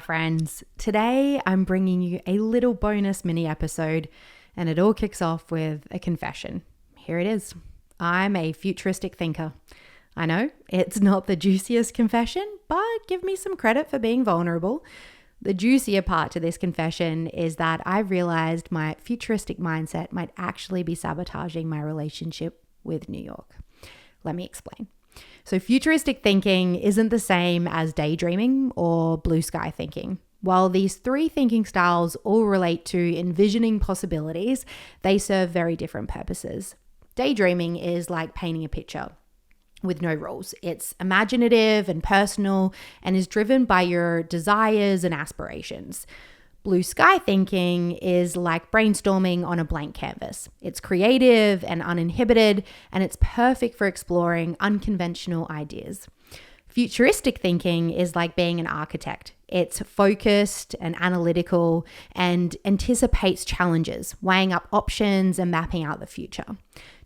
friends. Today I'm bringing you a little bonus mini episode, and it all kicks off with a confession. Here it is. I'm a futuristic thinker. I know it's not the juiciest confession, but give me some credit for being vulnerable. The juicier part to this confession is that I've realized my futuristic mindset might actually be sabotaging my relationship with New York. Let me explain. So futuristic thinking isn't the same as daydreaming or blue sky thinking. While these three thinking styles all relate to envisioning possibilities, they serve very different purposes. Daydreaming is like painting a picture with no rules. It's imaginative and personal and is driven by your desires and aspirations. Blue sky thinking is like brainstorming on a blank canvas. It's creative and uninhibited, and it's perfect for exploring unconventional ideas. Futuristic thinking is like being an architect. It's focused and analytical and anticipates challenges, weighing up options and mapping out the future.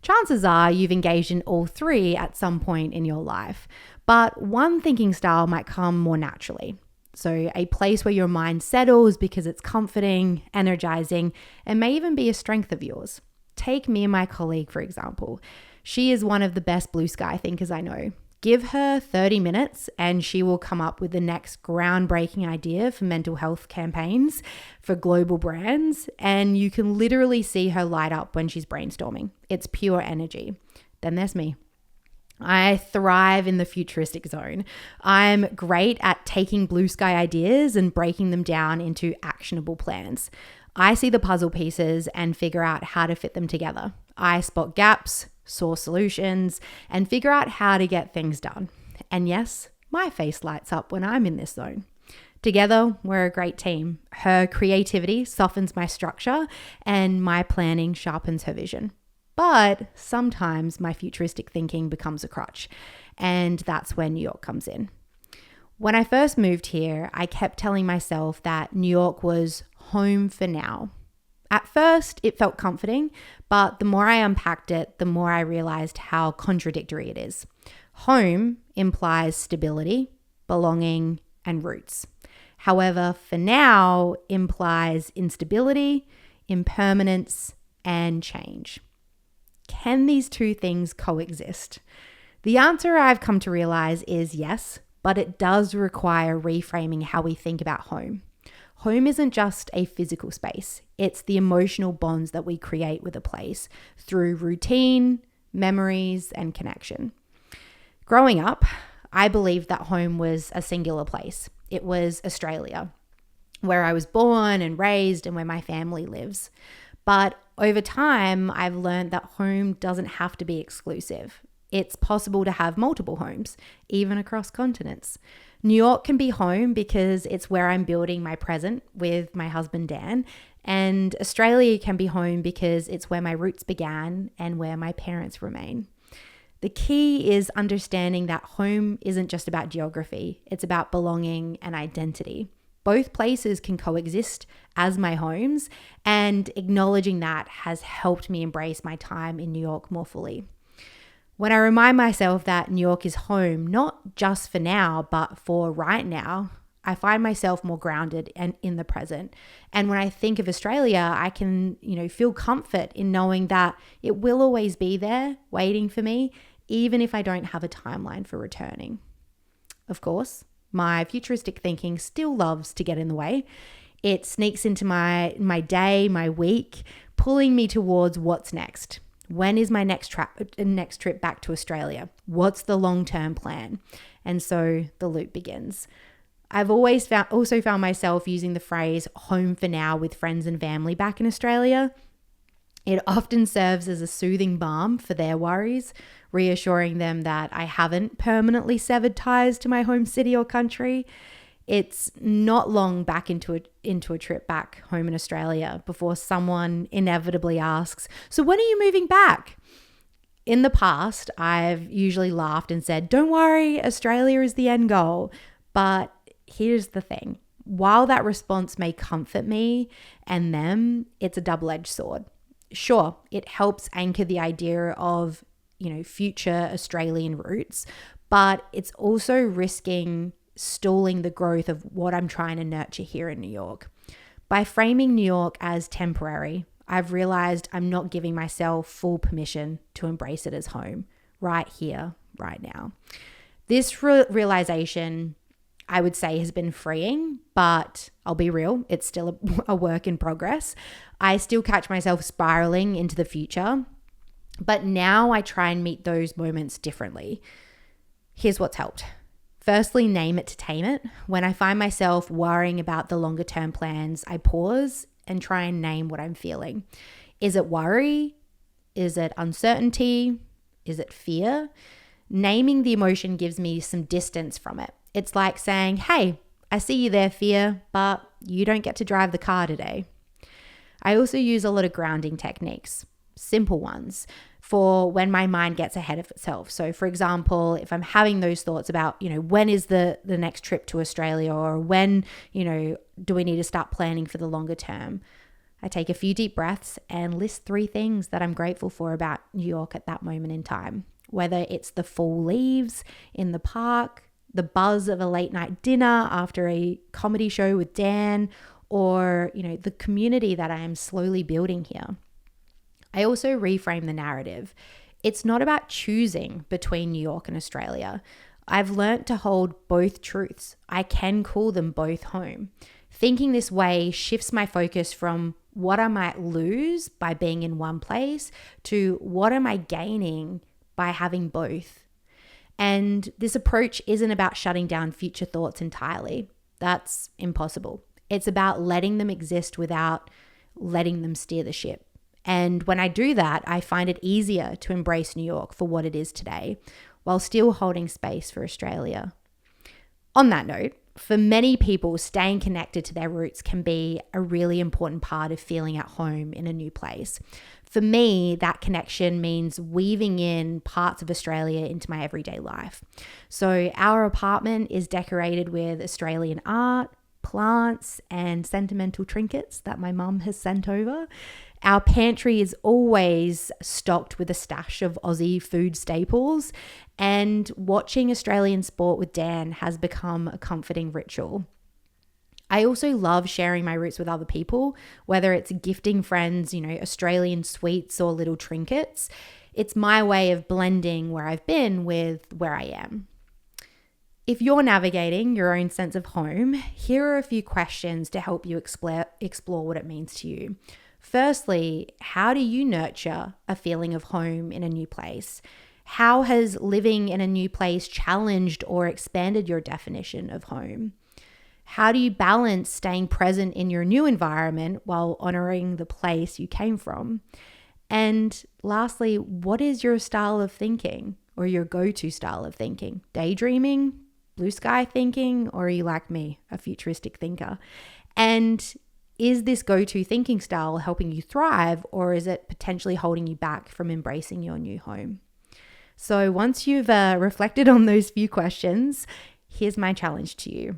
Chances are you've engaged in all three at some point in your life, but one thinking style might come more naturally. So a place where your mind settles because it's comforting, energizing, and may even be a strength of yours. Take me and my colleague, for example. She is one of the best blue sky thinkers I know. Give her 30 minutes and she will come up with the next groundbreaking idea for mental health campaigns for global brands, and you can literally see her light up when she's brainstorming. It's pure energy. Then there's me. I thrive in the futuristic zone. I'm great at taking blue sky ideas and breaking them down into actionable plans. I see the puzzle pieces and figure out how to fit them together. I spot gaps, source solutions, and figure out how to get things done. And yes, my face lights up when I'm in this zone. Together, we're a great team. Her creativity softens my structure and my planning sharpens her vision. But sometimes my futuristic thinking becomes a crutch, and that's where New York comes in. When I first moved here, I kept telling myself that New York was home for now. At first, it felt comforting, but the more I unpacked it, the more I realized how contradictory it is. Home implies stability, belonging, and roots. However, for now implies instability, impermanence, and change. Can these two things coexist? The answer I've come to realize is yes, but it does require reframing how we think about home. Home isn't just a physical space. It's the emotional bonds that we create with a place through routine, memories, and connection. Growing up, I believed that home was a singular place. It was Australia, where I was born and raised and where my family lives. But over time, I've learned that home doesn't have to be exclusive. It's possible to have multiple homes, even across continents. New York can be home because it's where I'm building my present with my husband, Dan. And Australia can be home because it's where my roots began and where my parents remain. The key is understanding that home isn't just about geography. It's about belonging and identity. Both places can coexist as my homes, and acknowledging that has helped me embrace my time in New York more fully. When I remind myself that New York is home, not just for now, but for right now, I find myself more grounded and in the present. And when I think of Australia, I can, feel comfort in knowing that it will always be there waiting for me, even if I don't have a timeline for returning. Of course, my futuristic thinking still loves to get in the way. It sneaks into my day, my week, pulling me towards what's next. When is my next trip back to Australia? What's the long-term plan? And so the loop begins. I've also found myself using the phrase home for now with friends and family back in Australia. It often serves as a soothing balm for their worries, reassuring them that I haven't permanently severed ties to my home city or country. It's not long back into a trip back home in Australia before someone inevitably asks, "So when are you moving back?" In the past, I've usually laughed and said, "Don't worry, Australia is the end goal." But here's the thing. While that response may comfort me and them, it's a double-edged sword. Sure, it helps anchor the idea of, future Australian roots, but it's also risking stalling the growth of what I'm trying to nurture here in New York. By framing New York as temporary, I've realized I'm not giving myself full permission to embrace it as home, right here, right now. This realization, I would say, has been freeing, but I'll be real, it's still a work in progress. I still catch myself spiraling into the future, but now I try and meet those moments differently. Here's what's helped. Firstly, name it to tame it. When I find myself worrying about the longer term plans, I pause and try and name what I'm feeling. Is it worry? Is it uncertainty? Is it fear? Naming the emotion gives me some distance from it. It's like saying, hey, I see you there, fear, but you don't get to drive the car today. I also use a lot of grounding techniques, simple ones, for when my mind gets ahead of itself. So for example, if I'm having those thoughts about, when is the next trip to Australia, or when, do we need to start planning for the longer term? I take a few deep breaths and list 3 things that I'm grateful for about New York at that moment in time. Whether it's the fall leaves in the park, the buzz of a late night dinner after a comedy show with Dan, or, the community that I am slowly building here. I also reframe the narrative. It's not about choosing between New York and Australia. I've learnt to hold both truths. I can call them both home. Thinking this way shifts my focus from what I might lose by being in one place to what am I gaining by having both. And this approach isn't about shutting down future thoughts entirely. That's impossible. It's about letting them exist without letting them steer the ship. And when I do that, I find it easier to embrace New York for what it is today, while still holding space for Australia. On that note, for many people, staying connected to their roots can be a really important part of feeling at home in a new place. For me, that connection means weaving in parts of Australia into my everyday life. So our apartment is decorated with Australian art, plants, and sentimental trinkets that my mum has sent over. Our pantry is always stocked with a stash of Aussie food staples, and watching Australian sport with Dan has become a comforting ritual. I also love sharing my roots with other people, whether it's gifting friends, Australian sweets or little trinkets. It's my way of blending where I've been with where I am. If you're navigating your own sense of home, here are a few questions to help you explore what it means to you. Firstly, how do you nurture a feeling of home in a new place? How has living in a new place challenged or expanded your definition of home? How do you balance staying present in your new environment while honoring the place you came from? And lastly, what is your style of thinking, or your go-to style of thinking? Daydreaming, blue sky thinking, or are you like me, a futuristic thinker? And is this go-to thinking style helping you thrive, or is it potentially holding you back from embracing your new home? So once you've reflected on those few questions, here's my challenge to you.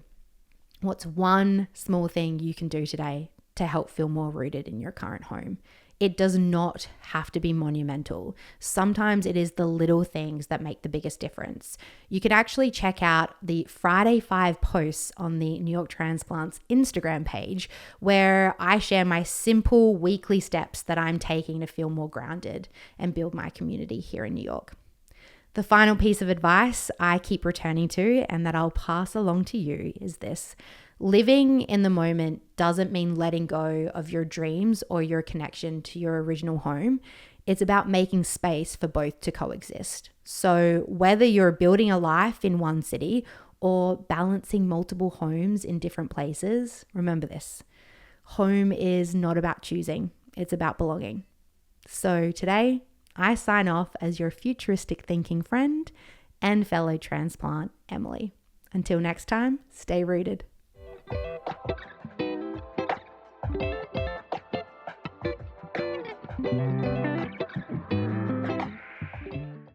What's one small thing you can do today to help feel more rooted in your current home? It does not have to be monumental. Sometimes it is the little things that make the biggest difference. You can actually check out the Friday 5 posts on the New York Transplant's Instagram page, where I share my simple weekly steps that I'm taking to feel more grounded and build my community here in New York. The final piece of advice I keep returning to, and that I'll pass along to you, is this. Living in the moment doesn't mean letting go of your dreams or your connection to your original home. It's about making space for both to coexist. So whether you're building a life in one city or balancing multiple homes in different places, remember this. Home is not about choosing. It's about belonging. So today, I sign off as your futuristic thinking friend and fellow transplant, Emily. Until next time, stay rooted.